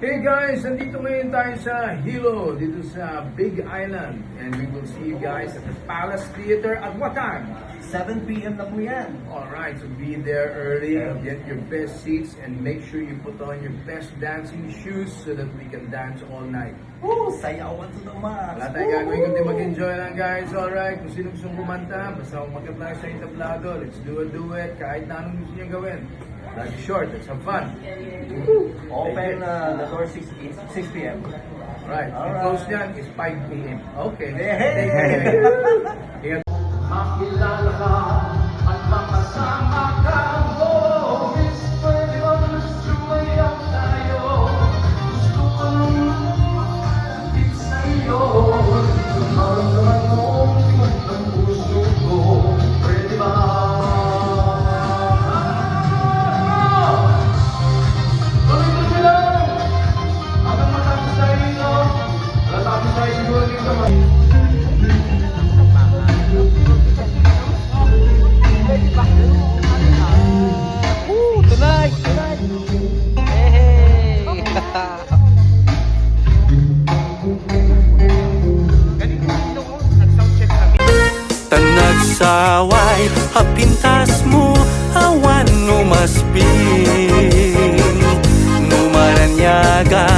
Hey guys, nandito ngayon tayo sa Hilo, dito sa Big Island. And we will see you guys at the Palace Theater at what time? 7 p.m. na po yan. Alright, so be there early, get your best seats, and make sure you put on your best dancing shoes so that we can dance all night. Woo! Sayawan to the max! Wala tayong gagawin kundi mag-enjoy lang guys, alright? Kung sino gusto kumanta, basta mag-apply sa entablado, let's do a duet, kahit na anong gusto nyo gawin. Lagi short, let's have fun. Open the door 6 p.m. Alright, yung close niyan is 5 p.m. Okay. Hey! Ingat. Makilala ka at makasama ka. Oh, whisper, di ba sumayaw tayo? Gusto ko nang lumapit sa'yo. Maramdaman mo tiwag ng puso ko. Pwede ba? Tuloy-tuloy lang! Hanggang matapos tayo dito. Matapos tayo siguro dito. Tonight! Hey! Tanagsaway, hapintas mo, awan no masping, numaranyaga.